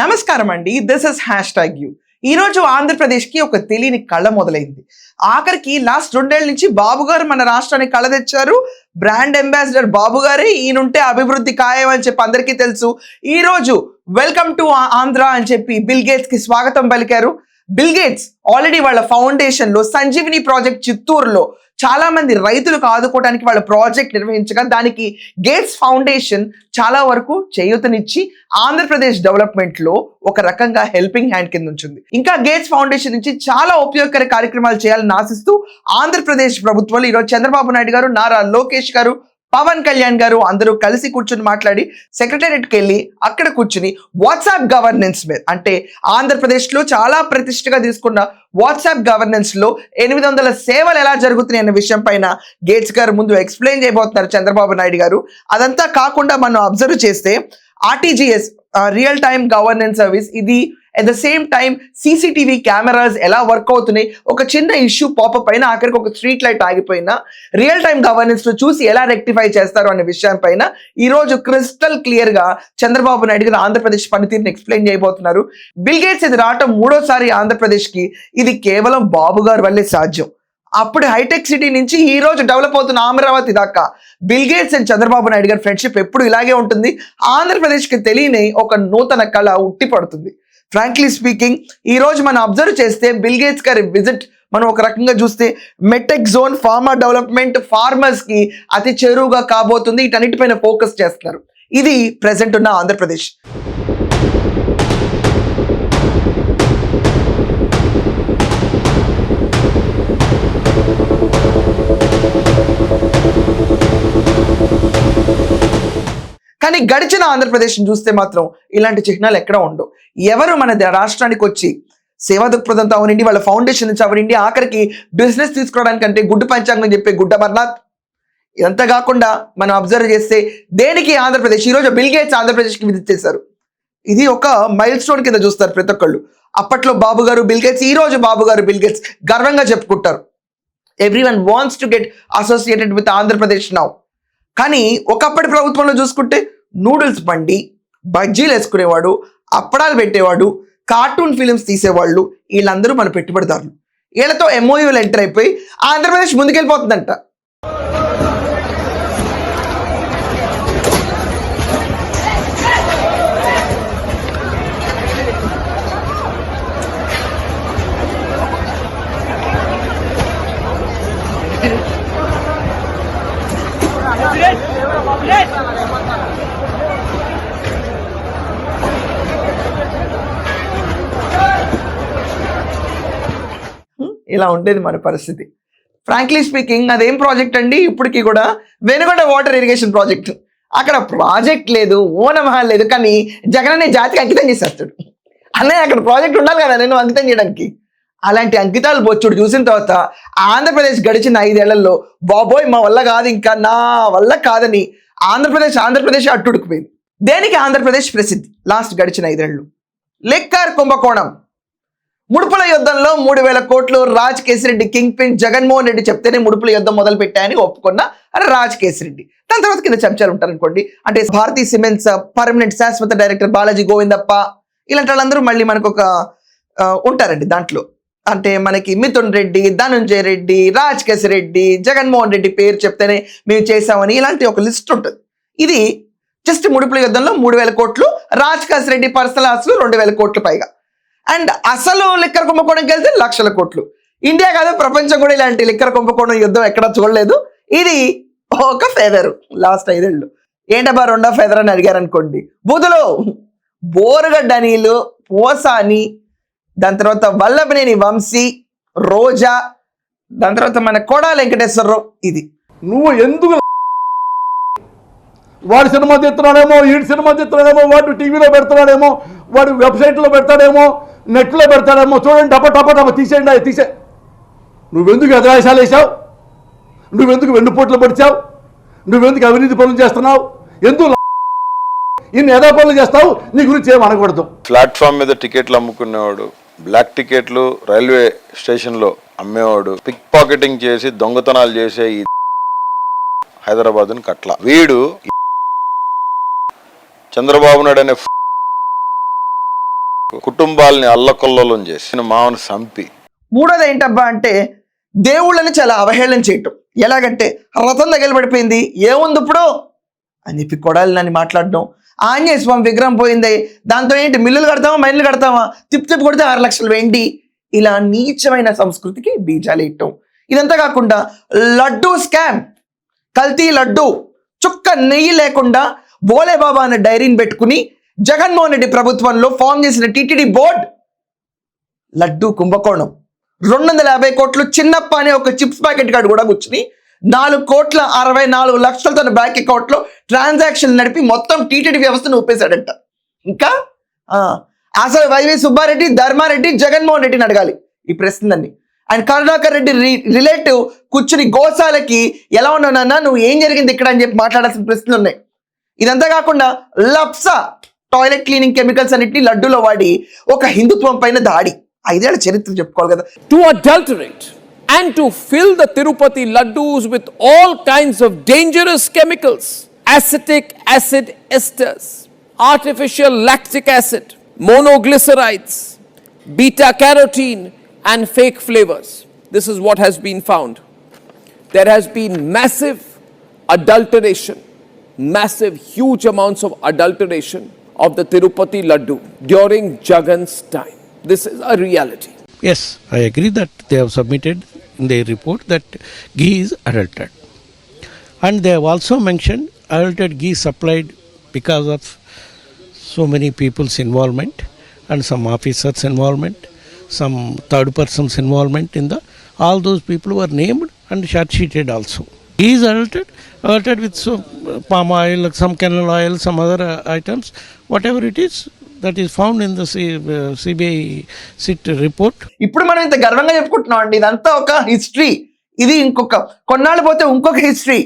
నమస్కారం అండి. This is #you. ఈ రోజు ఆంధ్రప్రదేశ్కి ఒక తెలియని కళ మొదలైంది. ఆఖరికి లాస్ట్ 2 ఏళ్ల నుంచి బాబు గారు మన రాష్ట్రానికి కళ తెచ్చారు. బ్రాండ్ అంబాసిడర్ బాబు గారే, ఈయనుంటే అభివృద్ధి ఖాయం అని చెప్పి అందరికీ తెలుసు. ఈ రోజు వెల్కమ్ టు ఆంధ్ర అని చెప్పి బిల్ గేట్స్ కి స్వాగతం పలికారు. బిల్ గేట్స్ ఆల్రెడీ వాళ్ళ ఫౌండేషన్ లో సంజీవిని ప్రాజెక్ట్ చిత్తూరులో చాలా మంది రైతులకు ఆదుకోవడానికి వాళ్ళ ప్రాజెక్ట్ నిర్వహించగా దానికి గేట్స్ ఫౌండేషన్ చాలా వరకు చేయూతనిచ్చి ఆంధ్రప్రదేశ్ డెవలప్మెంట్ లో ఒక రకంగా హెల్పింగ్ హ్యాండ్ కింద ఉంచింది. ఇంకా గేట్స్ ఫౌండేషన్ నుంచి చాలా ఉపయోగకర కార్యక్రమాలు చేయాలని ఆశిస్తూ ఆంధ్రప్రదేశ్ ప్రభుత్వంలో ఈరోజు చంద్రబాబు నాయుడు గారు, నారా లోకేష్ గారు, పవన్ కళ్యాణ్ గారు అందరూ కలిసి కూర్చుని మాట్లాడి సెక్రటేరియట్కి వెళ్ళి అక్కడ కూర్చుని వాట్సాప్ గవర్నెన్స్ మీద, అంటే ఆంధ్రప్రదేశ్ లో చాలా ప్రతిష్టగా తీసుకున్న వాట్సాప్ గవర్నెన్స్ లో 800 సేవలు ఎలా జరుగుతున్నాయి అనే విషయం పైన గేట్స్ గారు ముందు ఎక్స్ప్లెయిన్ చేయబోతున్నారు చంద్రబాబు నాయుడు గారు. అదంతా కాకుండా మనం అబ్జర్వ్ చేస్తే RTGS real time governance service, ఇది at the same time CCTV cameras ఎలా వర్క్ అవుతున్నాయి, ఒక చిన్న ఇష్యూ పాపప్ అయినా ఆఖరికి ఒక స్ట్రీట్ లైట్ ఆగిపోయినా రియల్ టైమ్ గవర్నెన్స్ లో చూసి ఎలా రెక్టిఫై చేస్తారు అనే విషయం పైన ఈ రోజు క్రిస్టల్ క్లియర్ గా చంద్రబాబు నాయుడు గారు ఆంధ్రప్రదేశ్ పనితీరుని ఎక్స్ప్లెయిన్ చేయబోతున్నారు. బిల్ గేట్స్ ఇది రావటం 3వ ఆంధ్రప్రదేశ్ కి, ఇది కేవలం బాబు గారి వల్లే సాధ్యం. అప్పుడు హైటెక్ సిటీ నుంచి ఈ రోజు డెవలప్ అవుతున్న అమరావతి దాకా bill gates and Chandrababu Naidu గారి ఫ్రెండ్షిప్ ఎప్పుడు ఇలాగే ఉంటుంది. ఆంధ్రప్రదేశ్కి తెలియని ఒక నూతన కళ ఉట్టి పడుతుంది. ఫ్రాంక్లీ స్పీకింగ్, ఈ రోజు మనం అబ్జర్వ్ చేస్తే బిల్ గేట్స్ గారి విజిట్ మనం ఒక రకంగా చూస్తే MedTech zone, farmer development, farmers కి అతి చేరువుగా కాబోతుంది. వీటన్నిటిపైన ఫోకస్ చేస్తున్నారు. ఇది ప్రెసెంట్ ఉన్న ఆంధ్రప్రదేశ్. కానీ గడిచిన ఆంధ్రప్రదేశ్ చూస్తే మాత్రం ఇలాంటి చిహ్నాలు ఎక్కడ ఉండవు. ఎవరు మన రాష్ట్రానికి వచ్చి సేవా దృక్పథంతో అవనండి, వాళ్ళ ఫౌండేషన్ నుంచి అవనండి, ఆఖరికి బిజినెస్ తీసుకోవడానికంటే గుడ్డు పంచాంగం చెప్పే గుడ్డ అమర్నాథ్, ఇదంతా కాకుండా మనం అబ్జర్వ్ చేస్తే దేనికి ఆంధ్రప్రదేశ్ ఈరోజు బిల్ గేట్స్ ఆంధ్రప్రదేశ్కి విజిట్ చేశారు. ఇది ఒక మైల్ స్టోన్ కింద చూస్తారు ప్రతి ఒక్కళ్ళు. అప్పట్లో బాబు గారు బిల్ గేట్స్, ఈ రోజు బాబు గారు బిల్ గేట్స్ గర్వంగా చెప్పుకుంటారు. Everyone wants to get associated with Andhra Pradesh now. కానీ ఒకప్పటి ప్రభుత్వంలో చూసుకుంటే నూడిల్స్ బండి, బజ్జీలు వేసుకునేవాడు, అప్పడాలు పెట్టేవాడు, కార్టూన్ ఫిలిమ్స్ తీసేవాళ్ళు, వీళ్ళందరూ మన పెట్టుబడిదారులు. వీళ్ళతో ఎంఓయూలు ఎంటర్ అయిపోయి ఆంధ్రప్రదేశ్ ముందుకెళ్ళిపోతుందంట. ఇలా ఉండేది మన పరిస్థితి. ఫ్రాంక్లీ స్పీకింగ్, అదేం ప్రాజెక్ట్ అండి, ఇప్పటికీ కూడా వెనుగొండ వాటర్ ఇరిగేషన్ ప్రాజెక్ట్. అక్కడ ప్రాజెక్ట్ లేదు, ఓనమహాల్ లేదు, కానీ జగన్ అనే జాతికి అంకితం చేసేస్తాడు. అన్నయ్య అక్కడ ప్రాజెక్ట్ ఉండాలి కదా నేను అంకితం చేయడానికి. అలాంటి అంకితాలు బొచ్చుడు చూసిన తర్వాత ఆంధ్రప్రదేశ్ గడిచిన 5 ఏళ్లలో బాబోయ్ మా వల్ల కాదు, ఇంకా నా వల్ల కాదని ఆంధ్రప్రదేశ్ అట్టుడుకుపోయింది. దేనికి ఆంధ్రప్రదేశ్ ప్రసిద్ధి లాస్ట్ గడిచిన 5 ఏళ్ళు? లిక్కర్ కుంభకోణం. ముడుపుల యుద్ధంలో 3000 కోట్లు రాజ్ కేసిరెడ్డి కింగ్ పిన్ జగన్మోహన్ రెడ్డి చెప్తేనే ముడుపుల యుద్ధం మొదలు పెట్టాయని ఒప్పుకున్న రాజ్ కేసిరెడ్డి. దాని తర్వాత కింద చెంచాలు ఉంటారనుకోండి, అంటే భారతీయ సిమెంట్స్ పర్మనెంట్ శాశ్వత డైరెక్టర్ బాలాజీ గోవిందప్ప, ఇలాంటి వాళ్ళందరూ మళ్ళీ మనకు ఒక ఉంటారండి దాంట్లో. అంటే మనకి మిథున్ రెడ్డి, ధనుంజయ రెడ్డి, రాజ్ కేసిరెడ్డి, జగన్మోహన్ రెడ్డి పేరు చెప్తేనే మేము చేసామని ఇలాంటి ఒక లిస్ట్ ఉంటుంది. ఇది జస్ట్ ముడుపుల యుద్ధంలో 3000 కోట్లు, రాజ్ కేసిరెడ్డి పర్సనల్ ఆస్తులు 2000 కోట్లు పైగా. అండ్ అసలు లిక్కర్ కుంభకోణంకి వెళ్తే 1,00,000 కోట్లు. ఇండియా కాదు ప్రపంచం కూడా ఇలాంటి లిక్కర్ కుంభకోణం యుద్ధం ఎక్కడా చూడలేదు. ఇది ఒక ఫెదర్ లాస్ట్ 5 ఏళ్ళు. ఏంటబ్బా 2వ ఫెదర్ అని అడిగారు అనుకోండి, బూతులు బోరుగడ్డ అనిలు, పోసాని, దాని తర్వాత వల్లభనేని వంశీ, రోజా, దాని తర్వాత మన కొడాలి వెంకటేశ్వరరావు. ఇది నువ్వు ఎందుకు వాడు సినిమా తీస్తున్నాడేమో, వీడి సినిమా తీస్తున్నాడేమో, వాడు టీవీలో పెడుతున్నాడేమో, వాడు వెబ్సైట్లో పెడతాడేమో, నెట్లో పెడతాడేమో, చూడండి టప టప టప తీసే. నువ్వెందుకు ఎదరాశాలు వేసావు? నువ్వెందుకు వెన్నుపోట్లు పడిచావు? నువ్వెందుకు అవినీతి పనులు చేస్తున్నావు? ఎందుకు ఇన్ని ఎదా పనులు చేస్తావు? నీ గురించి ఏం అనకూడదు. ప్లాట్ఫామ్ మీద టికెట్లు అమ్ముకునేవాడు, బ్లాక్ టికెట్లు రైల్వే స్టేషన్లో అమ్మేవాడు, పిక్ పాకెటింగ్ చేసి దొంగతనాలు చేసే ఈ హైదరాబాద్ని కట్ల. వీడు చంద్రబాబు నాయుడు అనే వరకు కుటుంబాలని అల్లకొల్లోలం చేసి మామని చంపి. మూడోది ఏంటబ్బా అంటే దేవుళ్ళని చాలా అవహేళన చేయటం. ఎలాగంటే రథం తగిలిపడిపోయింది ఏముంది ఇప్పుడు అని చెప్పి కొడాలని మాట్లాడడం. ఆంజనేయ స్వామి విగ్రహం పోయింది, దాంతో ఏంటి మిల్లులు కడతామా మైళ్ళు కడతామా, తిప్పి కొడితే 6 లక్షలు వెండి. ఇలా నీచమైన సంస్కృతికి బీజాలు ఇట్టం. ఇదంతా కాకుండా లడ్డూ స్కామ్, కల్తీ లడ్డు, చుక్క నెయ్యి లేకుండా బోలే బాబా అనే డైరీని పెట్టుకుని జగన్మోహన్ రెడ్డి ప్రభుత్వంలో ఫామ్ చేసిన టీటీడీ బోర్డ్ లడ్డూ కుంభకోణం. 250 కోట్లు చిన్నప్ప అనే ఒక చిప్స్ ప్యాకెట్ కాడు కూడా కూర్చుని 4,64,00,000 తన బ్యాంక్ అకౌంట్ లో ట్రాన్సాక్షన్ నడిపి మొత్తం టీటీడీ వ్యవస్థను ఊపేశాడంట. ఇంకా అసలు వైవి సుబ్బారెడ్డి, ధర్మారెడ్డి, జగన్మోహన్ రెడ్డిని అడగాలి ఈ ప్రశ్నలన్నీ. అండ్ కరుణాకర్ రెడ్డి రిలేటివ్ కూర్చుని గోశాలకి ఎలా ఉన్నావు నాన్న, నువ్వు ఏం జరిగింది ఇక్కడ అని చెప్పి మాట్లాడాల్సిన ప్రశ్నలు ఉన్నాయి. ఇదంతా కాకుండా లప్సా టాయిలెట్ క్లీనింగ్ కెమికల్స్ అన్నిటిని లడ్డూలో వాడి ఒక హిందుత్వం పైన దాడి. 5 ఏళ్ల చరిత్ర చెప్పుకోవాలి కదా. To adulterate and to fill the Tirupati laddus with all kinds of dangerous chemicals, acetic acid esters, artificial lactic acid, monoglycerides, beta carotene and fake flavors. This is what has been found. There has been massive adulteration, massive huge amounts of adulteration of the Tirupati laddu during Jagan's time. This is a reality. Yes, I agree that they have submitted in their report that ghee is adulterated. And they have also mentioned adulterated ghee supplied because of so many people's involvement and some officers' involvement, some third persons' involvement in the, all those people were named and charge-sheeted also. Ghee is adulterated with palm oil, some canola oil, some other items, whatever it is. That is found in the CBI SIT report. ఇప్పుడు మనం ఇంత గర్వంగా చెప్పుకుంటున్నాం అండి, ఇదంతా ఒక history. ఇది ఇంకొక కొన్నాళ్ళు పోతే ఇంకొక హిస్టరీ.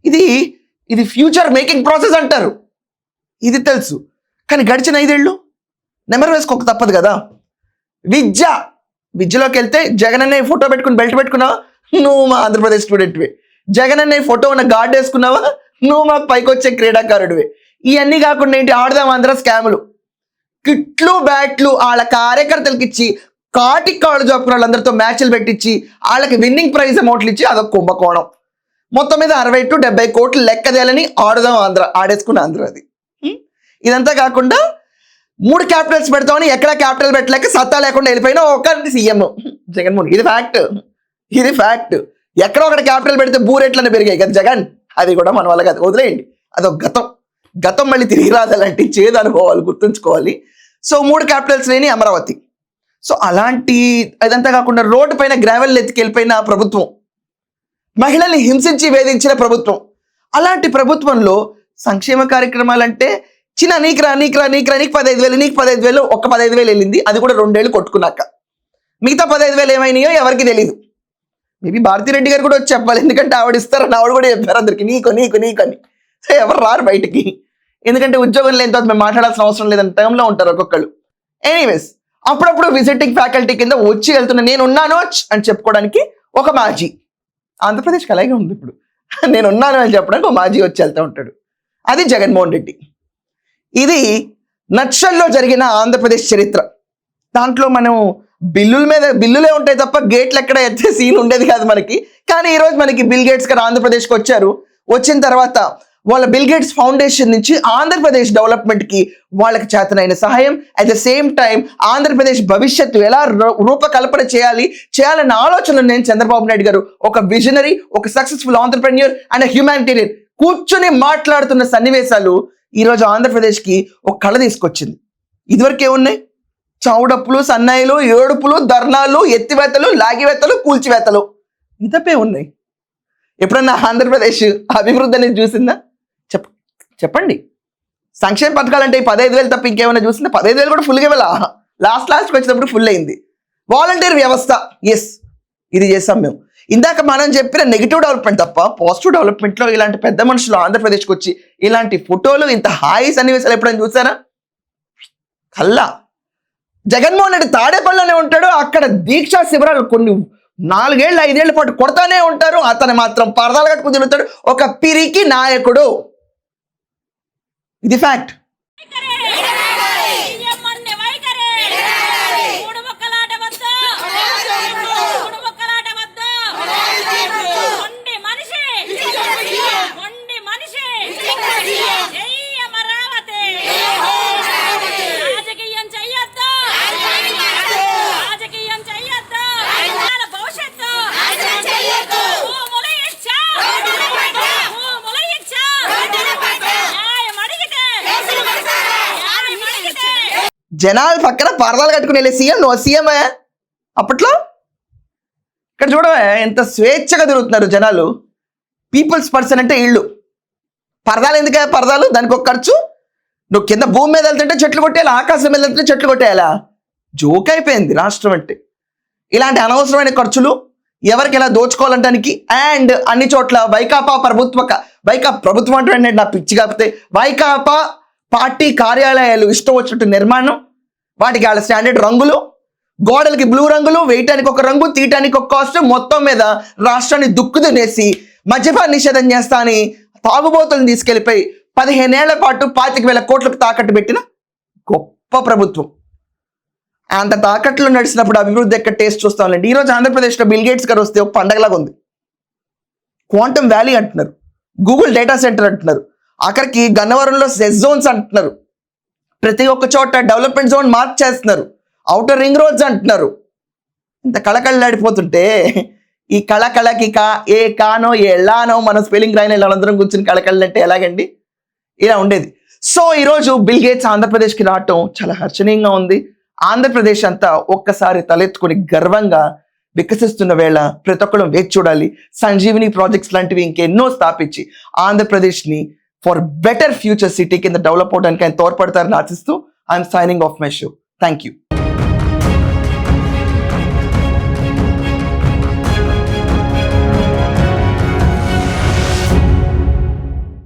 ఇది ఫ్యూచర్ మేకింగ్ ప్రాసెస్ అంటారు, ఇది తెలుసు. కానీ గడిచిన 5 ఏళ్ళు నెంబర్ వేసుకోక తప్పదు కదా. విద్యలోకి వెళ్తే జగన్ అనే ఫోటో పెట్టుకుని బెల్ట్ పెట్టుకున్నావా, నువ్వు మా ఆంధ్రప్రదేశ్ స్టూడెంట్వే. జగన్ అనే ఫోటో ఉన్న గార్డ్ వేసుకున్నావా, నువ్వు మాకు పైకి వచ్చే క్రీడాకారుడివే. ఇవన్నీ కాకుండా ఏంటి ఆడదాం ఆంధ్ర స్కాములు, కిట్లు బ్యాట్లు వాళ్ళ కార్యకర్తలకి ఇచ్చి కాళ్ళు జాపుకున్న వాళ్ళందరితో మ్యాచ్లు పెట్టించి వాళ్ళకి విన్నింగ్ ప్రైజ్ అమౌంట్లు ఇచ్చి అదొక కుంభకోణం. మొత్తం మీద 60 to 70 కోట్లు లెక్కదేయాలని ఆడుదాం ఆంధ్ర, ఆడేసుకున్న ఆంధ్ర అది. ఇదంతా కాకుండా 3 క్యాపిటల్స్ పెడతామని ఎక్కడ క్యాపిటల్ పెట్టలేక సత్తా లేకుండా వెళ్ళిపోయినా ఒక సీఎం జగన్మోహన్. ఇది ఫ్యాక్ట్. ఎక్కడో ఒకటి క్యాపిటల్ పెడితే రేట్లనే పెరిగాయి కదా జగన్. అది కూడా మన వల్ల కాదు, వదిలేయండి. అదొక గతం మళ్ళీ తిరిగి రాదాలంటే చేదు అనుభవాలు గుర్తుంచుకోవాలి. సో 3 క్యాపిటల్స్ లేని అమరావతి. సో అలాంటి అదంతా కాకుండా రోడ్డు పైన గ్రావెల్ ఎత్తుకెళ్ళిపోయిన ప్రభుత్వం, మహిళల్ని హింసించి వేధించిన ప్రభుత్వం. అలాంటి ప్రభుత్వంలో సంక్షేమ కార్యక్రమాలంటే చిన్న నీకు 15,000, నీకు 15,000, ఒక్క 15,000 వెళ్ళింది. అది కూడా 2 ఏళ్ళు కొట్టుకున్నాక. మిగతా 15,000 ఏమైనాయో ఎవరికి తెలియదు. మేబీ భారతిరెడ్డి గారు కూడా వచ్చి చెప్పాలి, ఎందుకంటే ఆవిడ ఇస్తారని ఆవిడ కూడా చెప్పారు అందరికి నీకు అని. సో ఎవరు రారు బయటికి, ఎందుకంటే ఉద్యోగం లేని తర్వాత మేము మాట్లాడాల్సిన అవసరం లేదని టైంలో ఉంటారు ఒక్కొక్కళ్ళు. ఎనీవేస్, అప్పుడప్పుడు విజిటింగ్ ఫ్యాకల్టీ కింద వచ్చి వెళ్తున్నా నేనున్నాను అని చెప్పుకోవడానికి ఒక మాజీ, ఆంధ్రప్రదేశ్కి అలాగే ఉంది ఇప్పుడు, నేనున్నాను అని చెప్పడానికి ఒక మాజీ వచ్చి వెళ్తూ ఉంటాడు. అది జగన్మోహన్ రెడ్డి. ఇది నక్షల్లో జరిగిన ఆంధ్రప్రదేశ్ చరిత్ర. దాంట్లో మనం బిల్లులే ఉంటాయి తప్ప గేట్లు ఎక్కడ ఎత్తే సీన్ ఉండేది కాదు మనకి. కానీ ఈరోజు మనకి బిల్ గేట్స్ గారు ఆంధ్రప్రదేశ్కి వచ్చారు. వచ్చిన తర్వాత వాళ్ళ బిల్ గేట్స్ ఫౌండేషన్ నుంచి ఆంధ్రప్రదేశ్ డెవలప్మెంట్కి వాళ్ళకి చేతనైన సహాయం, at the same time Andhra Pradesh భవిష్యత్తు ఎలా రూపకల్పన చేయాలన్న ఆలోచనలు నేను చంద్రబాబు నాయుడు గారు ఒక విజనరీ, ఒక సక్సెస్ఫుల్ ఆంటర్ప్రెన్యూర్ అండ్ హ్యూమానిటేరియన్ కూర్చొని మాట్లాడుతున్న సన్నివేశాలు ఈరోజు ఆంధ్రప్రదేశ్కి ఒక కళ తీసుకొచ్చింది. ఇదివరకు ఏమున్నాయి? చౌడప్పులు, సన్నాయిలు, ఏడుపులు, ధర్నాలు, ఎత్తివేతలు, లాగివేతలు, కూల్చివేతలు, ఇంతపే ఉన్నాయి. ఎప్పుడన్నా ఆంధ్రప్రదేశ్ అభివృద్ధి అనేది చూసిందా? చెప్పండి. సంక్షేమ పథకాలు అంటే 15,000 తప్ప ఇంకేమైనా చూసిందా? 15,000 కూడా ఫుల్గా ఇవ్వాల, లాస్ట్కి వచ్చినప్పుడు ఫుల్ అయింది. వాలంటీర్ వ్యవస్థ, ఎస్, ఇది చేసాం మేము. ఇందాక మనం చెప్పిన నెగిటివ్ డెవలప్మెంట్ తప్ప పాజిటివ్ డెవలప్మెంట్లో ఇలాంటి పెద్ద మనుషులు ఆంధ్రప్రదేశ్కి వచ్చి ఇలాంటి ఫోటోలు, ఇంత హాయి సన్నివేశాలు ఎప్పుడైనా చూసారా? కల్లా. జగన్మోహన్ రెడ్డి తాడేపల్లిలోనే ఉంటాడు, అక్కడ దీక్షా శిబిరాలు కొన్ని 4 ఏళ్ళు 5 ఏళ్ల పాటు కొడతానే ఉంటారు. అతను మాత్రం పరదాలు కట్టుకుని తిరుగుతాడు, ఒక పిరికి నాయకుడు. ఇది ఫ్యాక్ట్. జనాలు పక్కన పరదాలు కట్టుకుని వెళ్ళే సీఎం నువ్వు సీఎం అప్పట్లో. ఇక్కడ చూడవే ఎంత స్వేచ్ఛగా తిరుగుతున్నారు జనాలు. పీపుల్స్ పర్సన్ అంటే ఇళ్ళు. పరదాలు ఎందుకు పరదాలు, దానికి ఒక ఖర్చు. నువ్వు కింద భూమి మీద వెళ్తుంటే చెట్లు కొట్టేయాలి, ఆకాశం మీద వెళ్తుంటే చెట్లు కొట్టేయాలా? జోక్ అయిపోయింది రాష్ట్రం అంటే. ఇలాంటి అనవసరమైన ఖర్చులు ఎవరికి ఎలా దోచుకోవాలంటానికి. అండ్ అన్ని చోట్ల వైకాపా ప్రభుత్వం అంటే నా పిచ్చి కాకపోతే వైకాపా పార్టీ కార్యాలయాలు ఇష్టం వచ్చినట్టు నిర్మాణం, వాటికి వాళ్ళ స్టాండర్డ్ రంగులు, గోడలకి బ్లూ రంగులు, వేయటానికి ఒక రంగు, తీయటానికి ఒక కాస్ట్, మొత్తం మీద రాష్ట్రాన్ని దుక్కుదునేసి మద్యపాన నిషేధం చేస్తా అని తాగుబోతులను తీసుకెళ్లిపోయి 15 ఏళ్ల పాటు 25,000 కోట్లకు తాకట్టు పెట్టిన గొప్ప ప్రభుత్వం. అంత తాకట్లు నడిచినప్పుడు అభివృద్ధి ఎక్కడ టేస్ట్ చూస్తామండి. ఈరోజు ఆంధ్రప్రదేశ్లో బిల్ గేట్స్ గారు వస్తే ఒక పండగలాగా ఉంది. క్వాంటమ్ వ్యాలీ అంటున్నారు, గూగుల్ డేటా సెంటర్ అంటున్నారు, అక్కడికి గన్నవరంలో సెస్ జోన్స్ అంటున్నారు, ప్రతి ఒక్క చోట డెవలప్మెంట్ జోన్ మార్క్ చేస్తున్నారు, ఔటర్ రింగ్ రోడ్స్ అంటున్నారు. ఇంత కళకళలాడిపోతుంటే ఈ కళకళకి ఏ కానో ఏ ఎల్లానో మనం స్పెల్లింగ్ రాయిన వాళ్ళందరం కూర్చుని కళకళలంటే ఎలాగండి? ఇలా ఉండేది. సో ఈరోజు బిల్ గేట్స్ ఆంధ్రప్రదేశ్కి రావటం చాలా హర్షణీయంగా ఉంది. ఆంధ్రప్రదేశ్ అంతా ఒక్కసారి తలెత్తుకొని గర్వంగా వికసిస్తున్న వేళ ప్రతి ఒక్కరు వేచి చూడాలి. సంజీవిని ప్రాజెక్ట్స్ లాంటివి ఇంకెన్నో స్థాపించి ఆంధ్రప్రదేశ్ని ఫర్ బెటర్ ఫ్యూచర్ సిటీ కింద డెవలప్ అవడానికి ఆయన తోడ్పడతారని ఆశిస్తూ I'm signing off my show. Thank you.